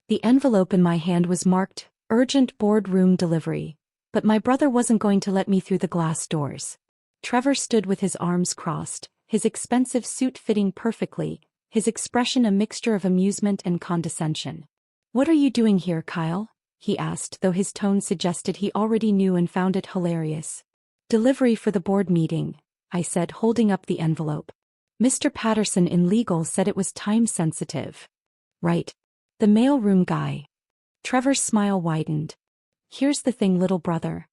The envelope in my hand was marked, "Urgent boardroom delivery," but my brother wasn't going to let me through the glass doors. Trevor stood with his arms crossed, his expensive suit fitting perfectly, his expression a mixture of amusement and condescension. "What are you doing here, Kyle?" he asked, though his tone suggested he already knew and found it hilarious. "Delivery for the board meeting," I said, holding up the envelope. "Mr. Patterson in legal said it was time-sensitive." "Right. The mailroom guy." Trevor's smile widened. "Here's the thing, little brother.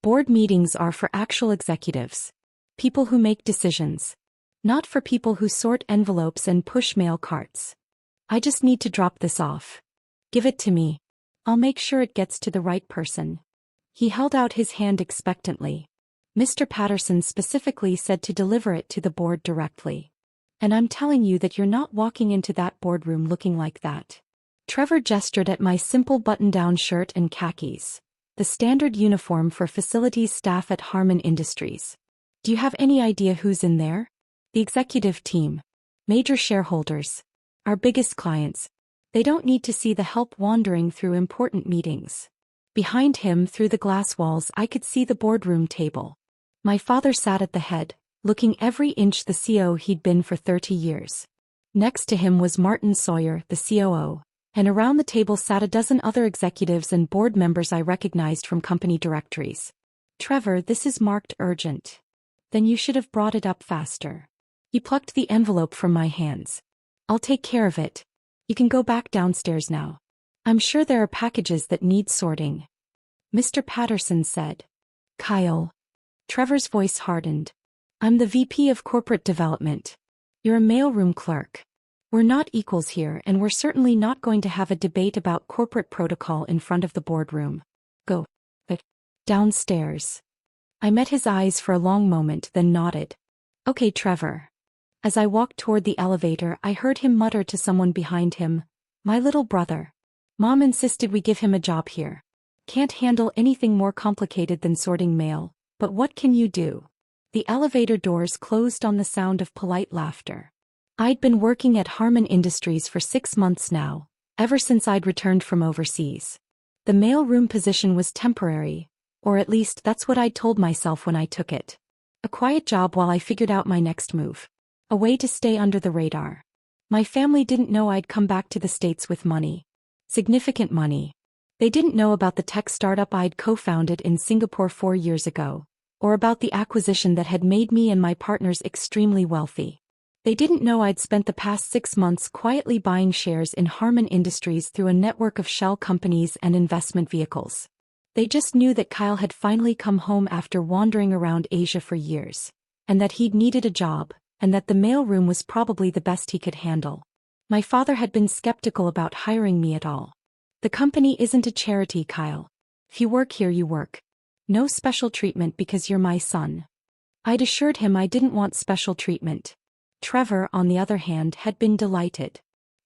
Board meetings are for actual executives. People who make decisions. Not for people who sort envelopes and push mail carts. I just need to drop this off. Give it to me. I'll make sure it gets to the right person." He held out his hand expectantly. "Mr. Patterson specifically said to deliver it to the board directly. And I'm telling you that you're not walking into that boardroom looking like that." Trevor gestured at my simple button-down shirt and khakis, the standard uniform for facilities staff at Harman Industries. "Do you have any idea who's in there?" "The executive team. Major shareholders. Our biggest clients. They don't need to see the help wandering through important meetings." Behind him, through the glass walls, I could see the boardroom table. My father sat at the head, looking every inch the CO he'd been for 30 years. Next to him was Martin Sawyer, the COO, and around the table sat a dozen other executives and board members I recognized from company directories. "Trevor, this is marked urgent." "Then you should have brought it up faster." He plucked the envelope from my hands. "I'll take care of it. You can go back downstairs now. I'm sure there are packages that need sorting." Mr. Patterson said. "Kyle." Trevor's voice hardened. "I'm the VP of Corporate Development. You're a mailroom clerk. We're not equals here, and we're certainly not going to have a debate about corporate protocol in front of the boardroom. Go. Downstairs." I met his eyes for a long moment, then nodded. "Okay, Trevor." As I walked toward the elevator, I heard him mutter to someone behind him, "My little brother. Mom insisted we give him a job here. Can't handle anything more complicated than sorting mail, but what can you do?" The elevator doors closed on the sound of polite laughter. I'd been working at Harman Industries for 6 months now, ever since I'd returned from overseas. The mailroom position was temporary, or at least that's what I'd told myself when I took it. A quiet job while I figured out my next move. A way to stay under the radar. My family didn't know I'd come back to the States with money. Significant money. They didn't know about the tech startup I'd co-founded in Singapore 4 years ago, or about the acquisition that had made me and my partners extremely wealthy. They didn't know I'd spent the past 6 months quietly buying shares in Harman Industries through a network of shell companies and investment vehicles. They just knew that Kyle had finally come home after wandering around Asia for years, and that he'd needed a job, and that the mailroom was probably the best he could handle. My father had been skeptical about hiring me at all. "The company isn't a charity, Kyle. If you work here, you work. No special treatment because you're my son." I'd assured him I didn't want special treatment. Trevor, on the other hand, had been delighted.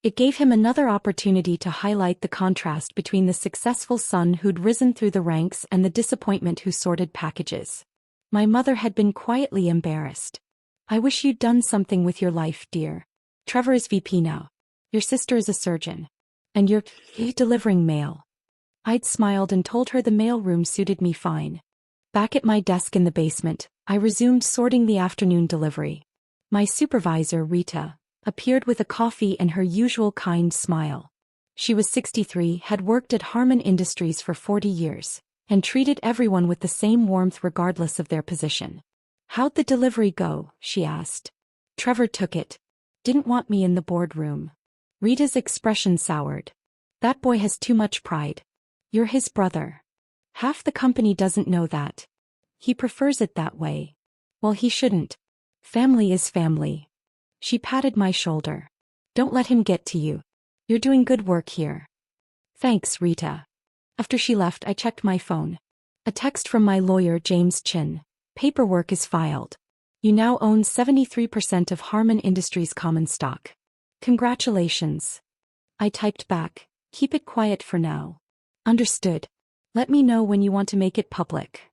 It gave him another opportunity to highlight the contrast between the successful son who'd risen through the ranks and the disappointment who sorted packages. My mother had been quietly embarrassed. "I wish you'd done something with your life, dear. Trevor is VP now. Your sister is a surgeon. And you're delivering mail." I'd smiled and told her the mailroom suited me fine. Back at my desk in the basement, I resumed sorting the afternoon delivery. My supervisor, Rita, appeared with a coffee and her usual kind smile. She was 63, had worked at Harman Industries for 40 years, and treated everyone with the same warmth regardless of their position. "How'd the delivery go?" she asked. Trevor took it. "Didn't want me in the boardroom." Rita's expression soured. "That boy has too much pride. You're his brother. Half the company doesn't know that. He prefers it that way. Well, he shouldn't. Family is family." She patted my shoulder. "Don't let him get to you. You're doing good work here." "Thanks, Rita." After she left, I checked my phone. A text from my lawyer, James Chin. "Paperwork is filed. You now own 73% of Harman Industries common stock. Congratulations." I typed back, "Keep it quiet for now." "Understood. Let me know when you want to make it public."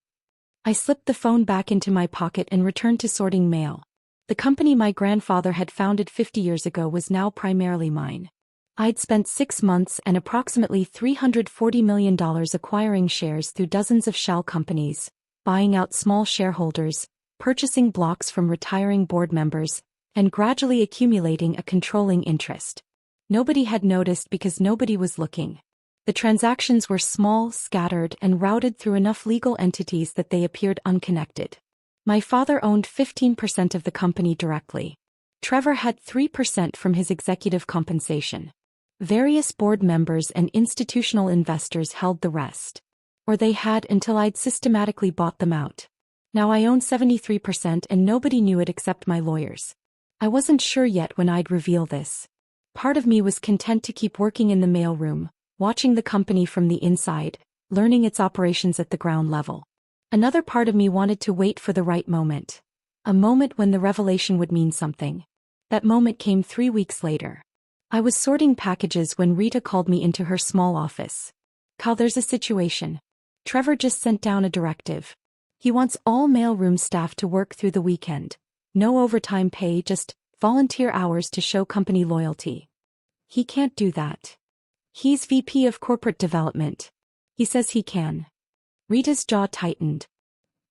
I slipped the phone back into my pocket and returned to sorting mail. The company my grandfather had founded 50 years ago was now primarily mine. I'd spent 6 months and approximately $340 million acquiring shares through dozens of shell companies, buying out small shareholders, purchasing blocks from retiring board members, and gradually accumulating a controlling interest. Nobody had noticed because nobody was looking. The transactions were small, scattered, and routed through enough legal entities that they appeared unconnected. My father owned 15% of the company directly. Trevor had 3% from his executive compensation. Various board members and institutional investors held the rest. Or they had until I'd systematically bought them out. Now I own 73% and nobody knew it except my lawyers. I wasn't sure yet when I'd reveal this. Part of me was content to keep working in the mailroom, watching the company from the inside, learning its operations at the ground level. Another part of me wanted to wait for the right moment. A moment when the revelation would mean something. That moment came 3 weeks later. I was sorting packages when Rita called me into her small office. "Kyle, there's a situation. Trevor just sent down a directive. He wants all mailroom staff to work through the weekend. No overtime pay, just volunteer hours to show company loyalty." "He can't do that. He's VP of Corporate Development." "He says he can." Rita's jaw tightened.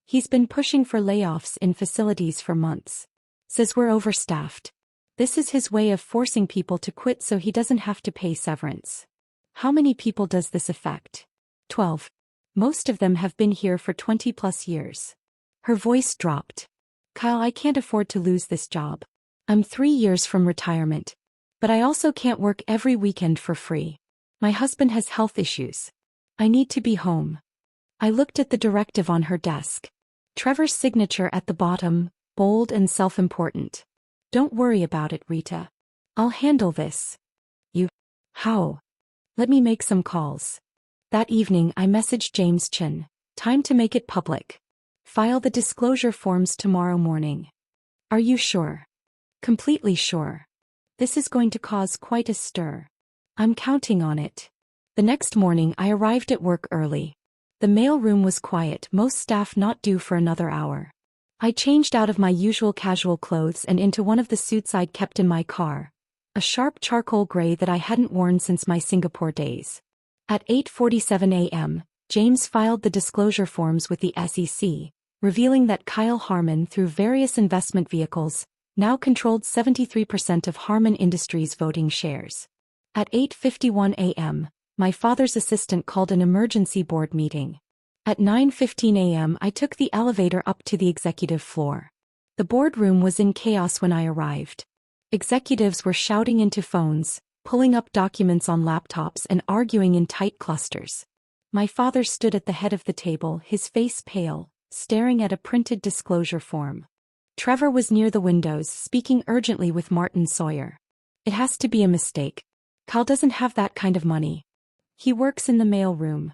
"He's been pushing for layoffs in facilities for months. Says we're overstaffed. This is his way of forcing people to quit so he doesn't have to pay severance." "How many people does this affect?" 12. "Most of them have been here for 20+ years." Her voice dropped. "Kyle, I can't afford to lose this job. I'm 3 years from retirement. But I also can't work every weekend for free. My husband has health issues. I need to be home." I looked at the directive on her desk. Trevor's signature at the bottom, bold and self-important. "Don't worry about it, Rita. I'll handle this." "You? How?" "Let me make some calls." That evening I messaged James Chin. "Time to make it public. File the disclosure forms tomorrow morning." "Are you sure?" "Completely sure. This is going to cause quite a stir." "I'm counting on it." The next morning I arrived at work early. The mailroom was quiet, most staff not due for another hour. I changed out of my usual casual clothes and into one of the suits I'd kept in my car, a sharp charcoal gray that I hadn't worn since my Singapore days. At 8:47 a.m., James filed the disclosure forms with the SEC, revealing that Kyle Harmon, through various investment vehicles, now controlled 73% of Harmon Industries' voting shares. At 8:51 a.m., my father's assistant called an emergency board meeting. At 9:15 a.m. I took the elevator up to the executive floor. The boardroom was in chaos when I arrived. Executives were shouting into phones, pulling up documents on laptops and arguing in tight clusters. My father stood at the head of the table, his face pale, staring at a printed disclosure form. Trevor was near the windows, speaking urgently with Martin Sawyer. "It has to be a mistake. Kyle doesn't have that kind of money. He works in the mailroom."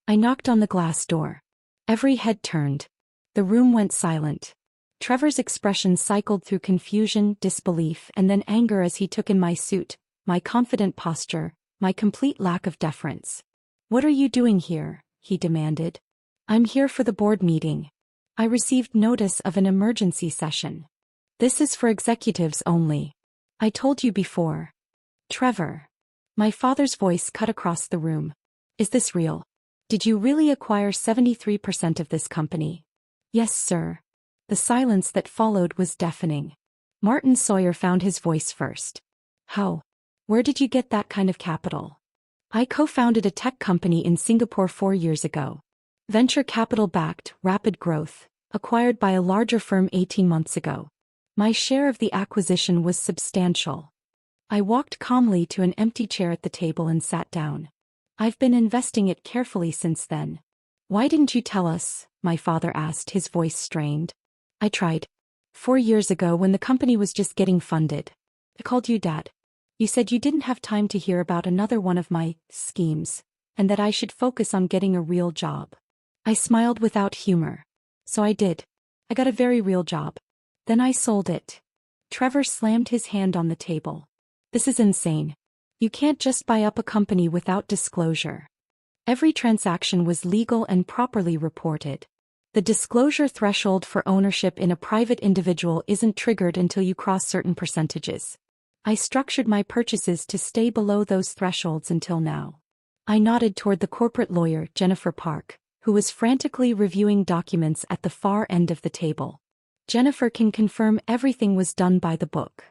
I knocked on the glass door. Every head turned. The room went silent. Trevor's expression cycled through confusion, disbelief, and then anger as he took in my suit, my confident posture, my complete lack of deference. "What are you doing here?" he demanded. "I'm here for the board meeting. I received notice of an emergency session. This is for executives only. I told you before." "Trevor." My father's voice cut across the room. "Is this real? Did you really acquire 73% of this company?" "Yes, sir." The silence that followed was deafening. Martin Sawyer found his voice first. "How? Where did you get that kind of capital?" "I co-founded a tech company in Singapore 4 years ago. Venture capital-backed, rapid growth, acquired by a larger firm 18 months ago. My share of the acquisition was substantial." I walked calmly to an empty chair at the table and sat down. "I've been investing it carefully since then." "Why didn't you tell us?" my father asked, his voice strained. "I tried. 4 years ago when the company was just getting funded. I called you Dad. You said you didn't have time to hear about another one of my schemes, and that I should focus on getting a real job." I smiled without humor. "So I did. I got a very real job. Then I sold it." Trevor slammed his hand on the table. "This is insane. You can't just buy up a company without disclosure." Every transaction was legal and properly reported. The disclosure threshold for ownership in a private individual isn't triggered until you cross certain percentages. I structured my purchases to stay below those thresholds until now. I nodded toward the corporate lawyer, Jennifer Park, who was frantically reviewing documents at the far end of the table. Jennifer can confirm everything was done by the book.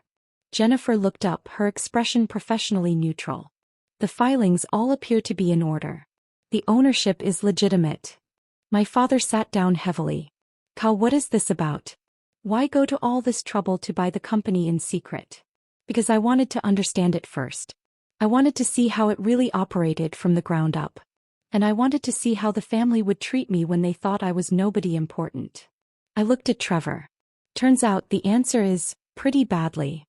Jennifer looked up, her expression professionally neutral. The filings all appear to be in order. The ownership is legitimate. My father sat down heavily. Cal, what is this about? Why go to all this trouble to buy the company in secret? Because I wanted to understand it first. I wanted to see how it really operated from the ground up. And I wanted to see how the family would treat me when they thought I was nobody important. I looked at Trevor. Turns out the answer is, pretty badly.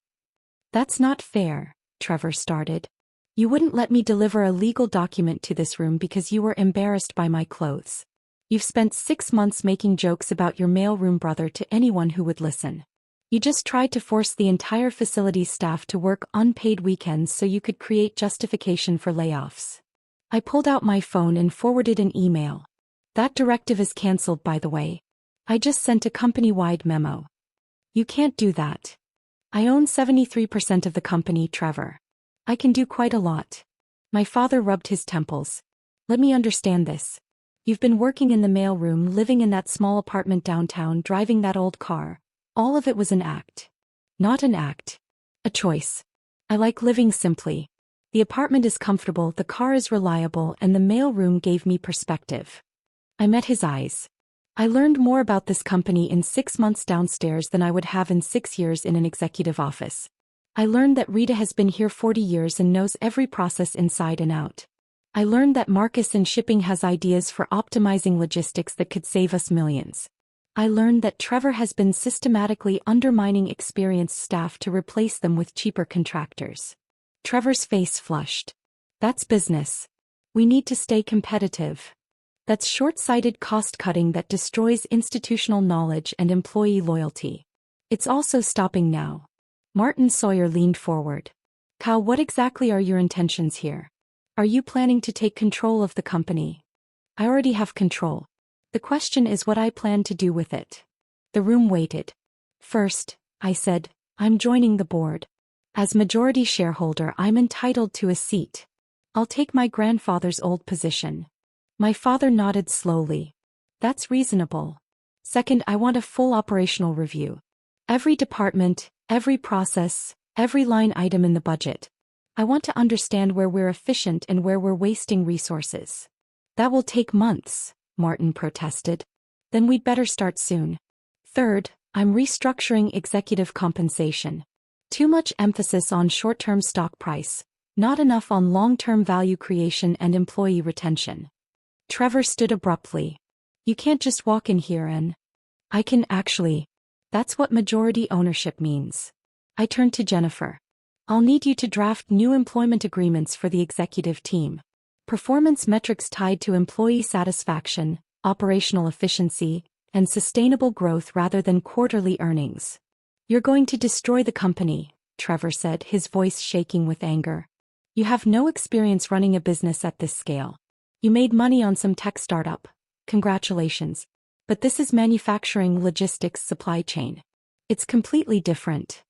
That's not fair, Trevor started. You wouldn't let me deliver a legal document to this room because you were embarrassed by my clothes. You've spent 6 months making jokes about your mailroom brother to anyone who would listen. You just tried to force the entire facility's staff to work unpaid weekends so you could create justification for layoffs. I pulled out my phone and forwarded an email. That directive is cancelled, by the way. I just sent a company-wide memo. You can't do that. I own 73% of the company, Trevor. I can do quite a lot. My father rubbed his temples. Let me understand this. You've been working in the mailroom, living in that small apartment downtown, driving that old car. All of it was an act. Not an act. A choice. I like living simply. The apartment is comfortable, the car is reliable, and the mailroom gave me perspective. I met his eyes. I learned more about this company in 6 months downstairs than I would have in 6 years in an executive office. I learned that Rita has been here 40 years and knows every process inside and out. I learned that Marcus in shipping has ideas for optimizing logistics that could save us millions. I learned that Trevor has been systematically undermining experienced staff to replace them with cheaper contractors. Trevor's face flushed. That's business. We need to stay competitive. That's short-sighted cost-cutting that destroys institutional knowledge and employee loyalty. It's also stopping now. Martin Sawyer leaned forward. Cal, what exactly are your intentions here? Are you planning to take control of the company? I already have control. The question is what I plan to do with it. The room waited. First, I said, I'm joining the board. As majority shareholder, I'm entitled to a seat. I'll take my grandfather's old position. My father nodded slowly. That's reasonable. Second, I want a full operational review. Every department, every process, every line item in the budget. I want to understand where we're efficient and where we're wasting resources. That will take months, Martin protested. Then we'd better start soon. Third, I'm restructuring executive compensation. Too much emphasis on short-term stock price, not enough on long-term value creation and employee retention. Trevor stood abruptly. You can't just walk in here and... I can actually. That's what majority ownership means. I turned to Jennifer. I'll need you to draft new employment agreements for the executive team. Performance metrics tied to employee satisfaction, operational efficiency, and sustainable growth rather than quarterly earnings. You're going to destroy the company, Trevor said, his voice shaking with anger. You have no experience running a business at this scale. You made money on some tech startup. Congratulations. But this is manufacturing, logistics, supply chain. It's completely different.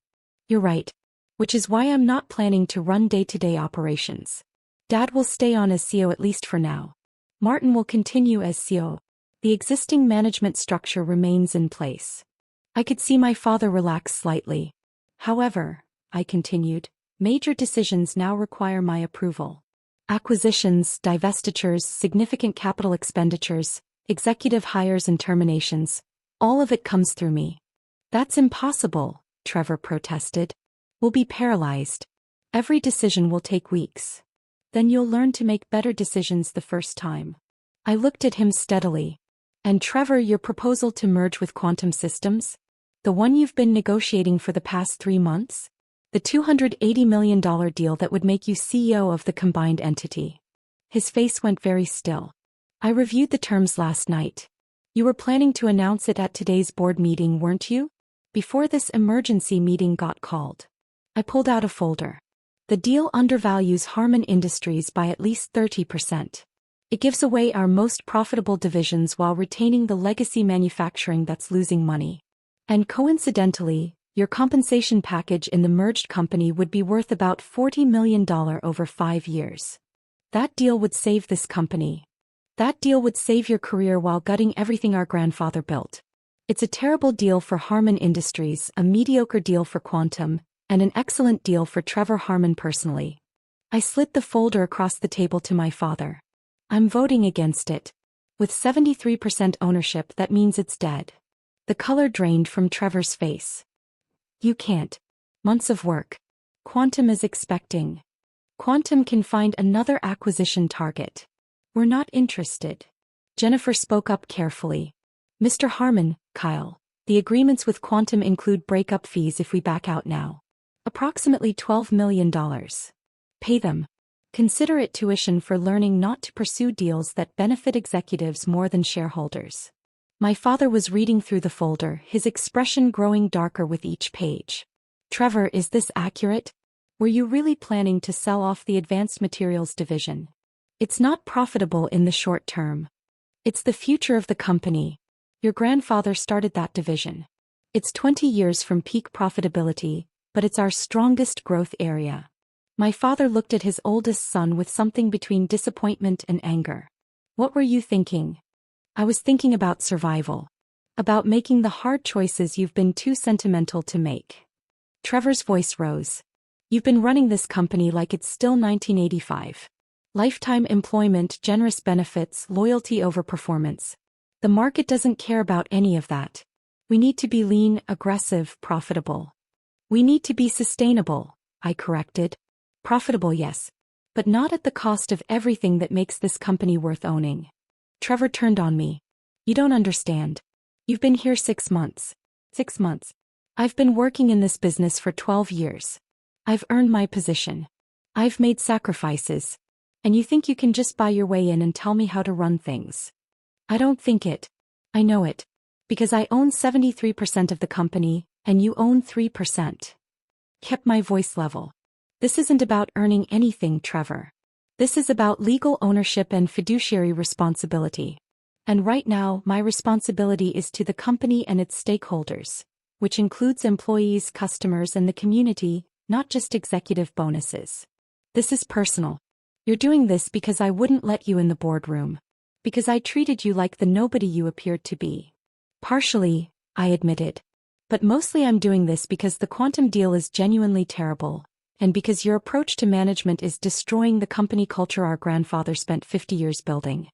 You're right. Which is why I'm not planning to run day-to-day operations. Dad will stay on as CEO at least for now. Martin will continue as CEO. The existing management structure remains in place. I could see my father relax slightly. However, I continued, major decisions now require my approval. Acquisitions, divestitures, significant capital expenditures, executive hires and terminations, all of it comes through me. That's impossible, Trevor protested. We'll be paralyzed. Every decision will take weeks. Then you'll learn to make better decisions the first time. I looked at him steadily. And Trevor, your proposal to merge with Quantum Systems? The one you've been negotiating for the past 3 months? The $280 million deal that would make you CEO of the combined entity. His face went very still. I reviewed the terms last night. You were planning to announce it at today's board meeting, weren't you? Before this emergency meeting got called. I pulled out a folder. The deal undervalues Harman Industries by at least 30%. It gives away our most profitable divisions while retaining the legacy manufacturing that's losing money. And coincidentally, Your compensation package in the merged company would be worth about $40 million over 5 years. That deal would save this company. That deal would save your career while gutting everything our grandfather built. It's a terrible deal for Harmon Industries, a mediocre deal for Quantum, and an excellent deal for Trevor Harmon personally. I slid the folder across the table to my father. I'm voting against it. With 73% ownership, that means it's dead. The color drained from Trevor's face. You can't. Months of work. Quantum is expecting. Quantum can find another acquisition target. We're not interested. Jennifer spoke up carefully. Mr. Harmon, Kyle, the agreements with Quantum include breakup fees if we back out now. Approximately $12 million. Pay them. Consider it tuition for learning not to pursue deals that benefit executives more than shareholders. My father was reading through the folder, his expression growing darker with each page. Trevor, is this accurate? Were you really planning to sell off the advanced materials division? It's not profitable in the short term. It's the future of the company. Your grandfather started that division. It's 20 years from peak profitability, but it's our strongest growth area. My father looked at his oldest son with something between disappointment and anger. What were you thinking? I was thinking about survival. About making the hard choices you've been too sentimental to make. Trevor's voice rose. You've been running this company like it's still 1985. Lifetime employment, generous benefits, loyalty over performance. The market doesn't care about any of that. We need to be lean, aggressive, profitable. We need to be sustainable, I corrected. Profitable, yes. But not at the cost of everything that makes this company worth owning. Trevor turned on me. You don't understand. You've been here 6 months. 6 months. I've been working in this business for 12 years. I've earned my position. I've made sacrifices. And you think you can just buy your way in and tell me how to run things? I don't think it. I know it. Because I own 73% of the company, and you own 3%. Kept my voice level. This isn't about earning anything, Trevor. This is about legal ownership and fiduciary responsibility. And right now, my responsibility is to the company and its stakeholders, which includes employees, customers, and the community, not just executive bonuses. This is personal. You're doing this because I wouldn't let you in the boardroom. Because I treated you like the nobody you appeared to be. Partially, I admitted. But mostly I'm doing this because the Quantum deal is genuinely terrible, and because your approach to management is destroying the company culture our grandfather spent 50 years building.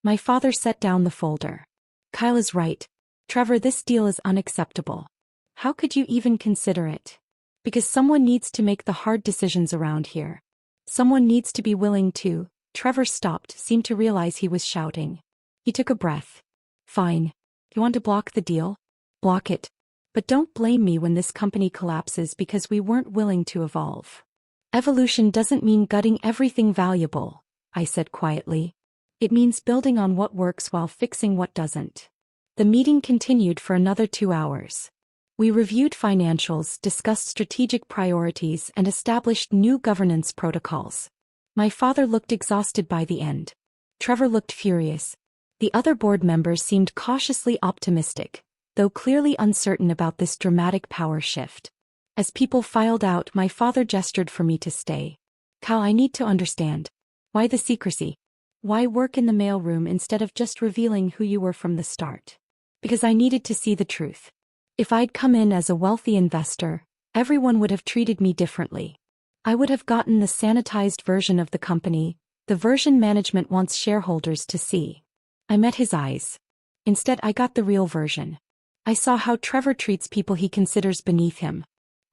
My father set down the folder. Kyle is right. Trevor, this deal is unacceptable. How could you even consider it? Because someone needs to make the hard decisions around here. Someone needs to be willing to. Trevor stopped, seemed to realize he was shouting. He took a breath. Fine. You want to block the deal? Block it. But don't blame me when this company collapses because we weren't willing to evolve. Evolution doesn't mean gutting everything valuable, I said quietly. It means building on what works while fixing what doesn't. The meeting continued for another 2 hours. We reviewed financials, discussed strategic priorities, and established new governance protocols. My father looked exhausted by the end. Trevor looked furious. The other board members seemed cautiously optimistic, though clearly uncertain about this dramatic power shift. As people filed out, my father gestured for me to stay. Kyle, I need to understand. Why the secrecy? Why work in the mailroom instead of just revealing who you were from the start? Because I needed to see the truth. If I'd come in as a wealthy investor, everyone would have treated me differently. I would have gotten the sanitized version of the company, the version management wants shareholders to see. I met his eyes. Instead, I got the real version. I saw how Trevor treats people he considers beneath him.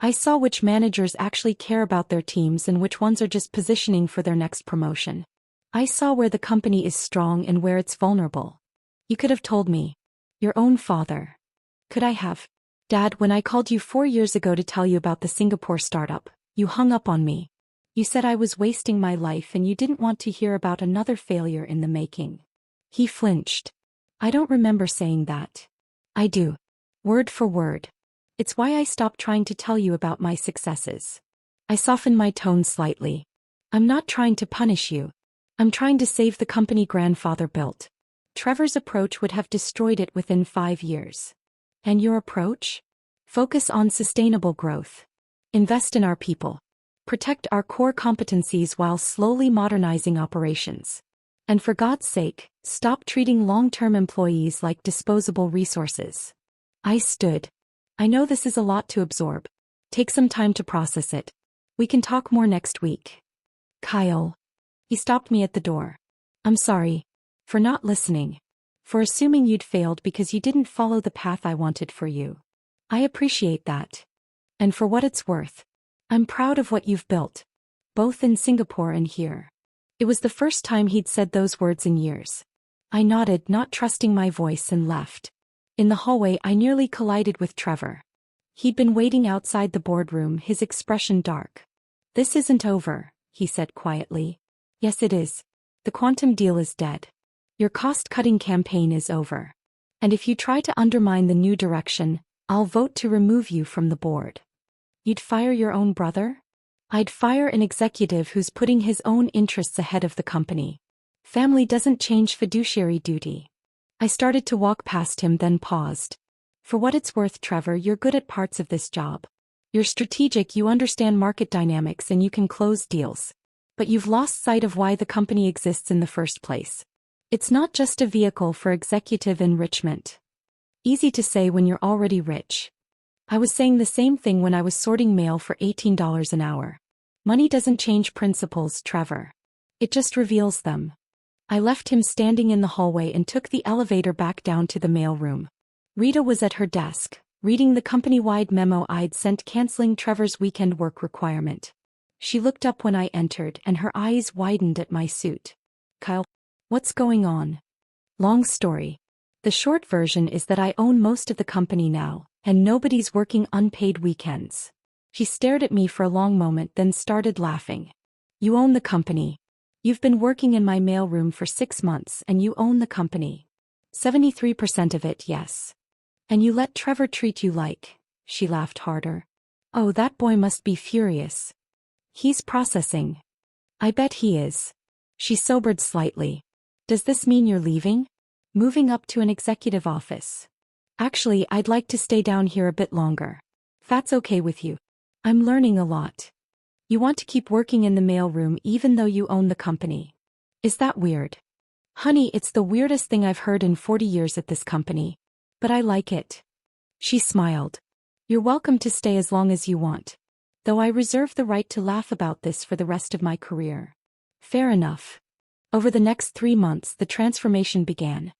I saw which managers actually care about their teams and which ones are just positioning for their next promotion. I saw where the company is strong and where it's vulnerable. You could have told me. Your own father. Could I have? Dad, when I called you 4 years ago to tell you about the Singapore startup, you hung up on me. You said I was wasting my life and you didn't want to hear about another failure in the making. He flinched. I don't remember saying that. I do. Word for word. It's why I stopped trying to tell you about my successes. I softened my tone slightly. I'm not trying to punish you. I'm trying to save the company grandfather built. Trevor's approach would have destroyed it within 5 years. And your approach? Focus on sustainable growth. Invest in our people. Protect our core competencies while slowly modernizing operations. And for God's sake, stop treating long-term employees like disposable resources. I stood. I know this is a lot to absorb. Take some time to process it. We can talk more next week. Kyle. He stopped me at the door. I'm sorry. For not listening. For assuming you'd failed because you didn't follow the path I wanted for you. I appreciate that. And for what it's worth, I'm proud of what you've built. Both in Singapore and here. It was the first time he'd said those words in years. I nodded, not trusting my voice, and left. In the hallway, I nearly collided with Trevor. He'd been waiting outside the boardroom, his expression dark. This isn't over, he said quietly. Yes, it is. The quantum deal is dead. Your cost-cutting campaign is over. And if you try to undermine the new direction, I'll vote to remove you from the board. You'd fire your own brother? I'd fire an executive who's putting his own interests ahead of the company. Family doesn't change fiduciary duty. I started to walk past him, then paused. For what it's worth, Trevor, you're good at parts of this job. You're strategic, you understand market dynamics, and you can close deals. But you've lost sight of why the company exists in the first place. It's not just a vehicle for executive enrichment. Easy to say when you're already rich. I was saying the same thing when I was sorting mail for $18 an hour. Money doesn't change principles, Trevor. It just reveals them. I left him standing in the hallway and took the elevator back down to the mail room. Rita was at her desk, reading the company-wide memo I'd sent canceling Trevor's weekend work requirement. She looked up when I entered, and her eyes widened at my suit. Kyle, what's going on? Long story. The short version is that I own most of the company now, and nobody's working unpaid weekends. She stared at me for a long moment, then started laughing. You own the company. You've been working in my mailroom for 6 months and you own the company. 73% of it, yes. And you let Trevor treat you like... She laughed harder. Oh, that boy must be furious. He's processing. I bet he is. She sobered slightly. Does this mean you're leaving? Moving up to an executive office? Actually, I'd like to stay down here a bit longer. That's okay with you. I'm learning a lot. You want to keep working in the mailroom even though you own the company. Is that weird? Honey, it's the weirdest thing I've heard in 40 years at this company. But I like it. She smiled. You're welcome to stay as long as you want. Though I reserve the right to laugh about this for the rest of my career. Fair enough. Over the next 3 months, the transformation began.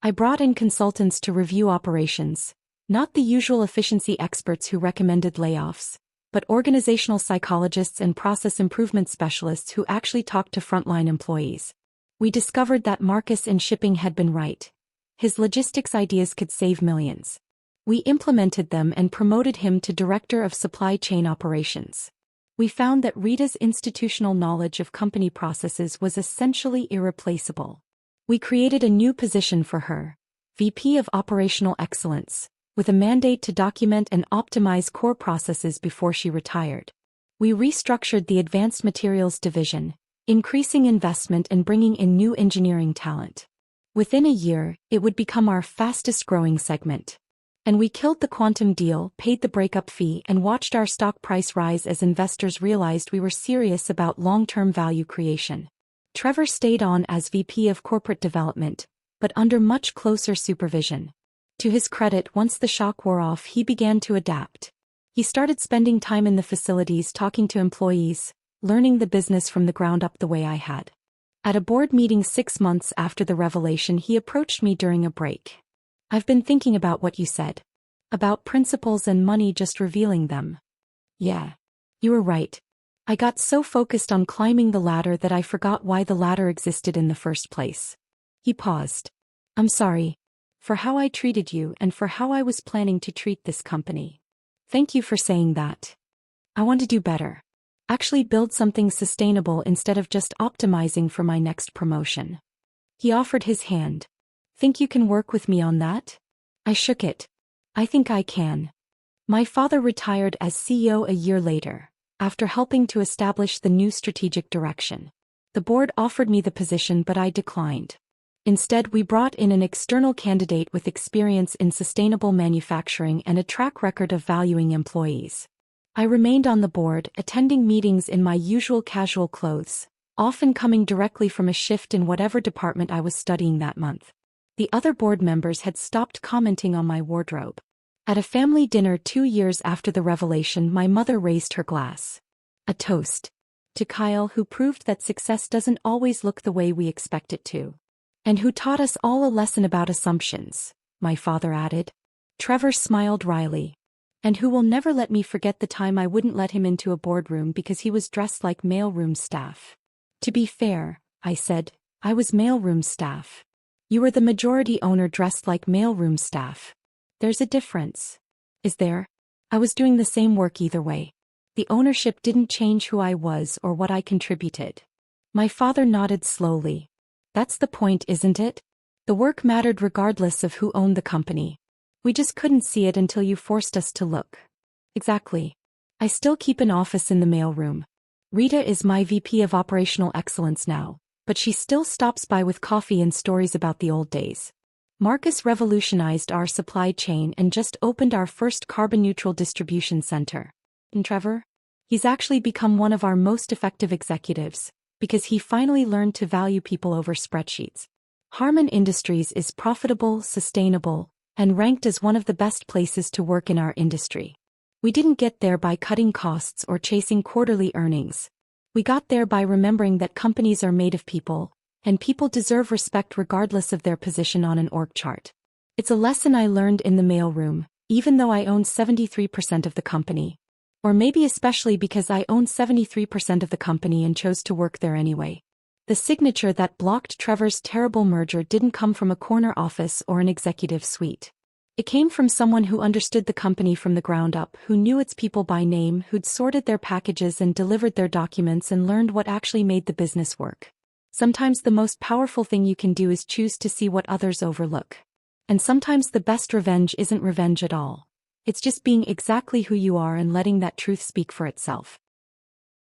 I brought in consultants to review operations, not the usual efficiency experts who recommended layoffs, but organizational psychologists and process improvement specialists who actually talked to frontline employees. We discovered that Marcus in shipping had been right. His logistics ideas could save millions. We implemented them and promoted him to Director of Supply Chain Operations. We found that Rita's institutional knowledge of company processes was essentially irreplaceable. We created a new position for her, VP of Operational Excellence, with a mandate to document and optimize core processes before she retired. We restructured the Advanced Materials division, increasing investment and bringing in new engineering talent. Within a year, it would become our fastest-growing segment. And we killed the quantum deal, paid the breakup fee, and watched our stock price rise as investors realized we were serious about long-term value creation. Trevor stayed on as VP of Corporate Development, but under much closer supervision. To his credit, once the shock wore off, he began to adapt. He started spending time in the facilities talking to employees, learning the business from the ground up the way I had. At a board meeting 6 months after the revelation, he approached me during a break. I've been thinking about what you said. About principles and money, just revealing them. Yeah. You were right. I got so focused on climbing the ladder that I forgot why the ladder existed in the first place. He paused. I'm sorry. For how I treated you and for how I was planning to treat this company. Thank you for saying that. I want to do better. Actually build something sustainable instead of just optimizing for my next promotion. He offered his hand. Think you can work with me on that? I shook it. I think I can. My father retired as CEO a year later, after helping to establish the new strategic direction. The board offered me the position, but I declined. Instead, we brought in an external candidate with experience in sustainable manufacturing and a track record of valuing employees. I remained on the board, attending meetings in my usual casual clothes, often coming directly from a shift in whatever department I was studying that month. The other board members had stopped commenting on my wardrobe. At a family dinner 2 years after the revelation, my mother raised her glass. A toast to Kyle, who proved that success doesn't always look the way we expect it to. And who taught us all a lesson about assumptions, my father added. Trevor smiled wryly. And who will never let me forget the time I wouldn't let him into a boardroom because he was dressed like mailroom staff. To be fair, I said, I was mailroom staff. You were the majority owner dressed like mailroom staff. There's a difference. Is there? I was doing the same work either way. The ownership didn't change who I was or what I contributed. My father nodded slowly. That's the point, isn't it? The work mattered regardless of who owned the company. We just couldn't see it until you forced us to look. Exactly. I still keep an office in the mailroom. Rita is my VP of Operational Excellence now, but she still stops by with coffee and stories about the old days. Marcus revolutionized our supply chain and just opened our first carbon-neutral distribution center. And Trevor? He's actually become one of our most effective executives, because he finally learned to value people over spreadsheets. Harman Industries is profitable, sustainable, and ranked as one of the best places to work in our industry. We didn't get there by cutting costs or chasing quarterly earnings. We got there by remembering that companies are made of people, and people deserve respect regardless of their position on an org chart. It's a lesson I learned in the mailroom, even though I own 73% of the company. Or maybe especially because I own 73% of the company and chose to work there anyway. The signature that blocked Trevor's terrible merger didn't come from a corner office or an executive suite. It came from someone who understood the company from the ground up, who knew its people by name, who'd sorted their packages and delivered their documents and learned what actually made the business work. Sometimes the most powerful thing you can do is choose to see what others overlook. And sometimes the best revenge isn't revenge at all. It's just being exactly who you are and letting that truth speak for itself.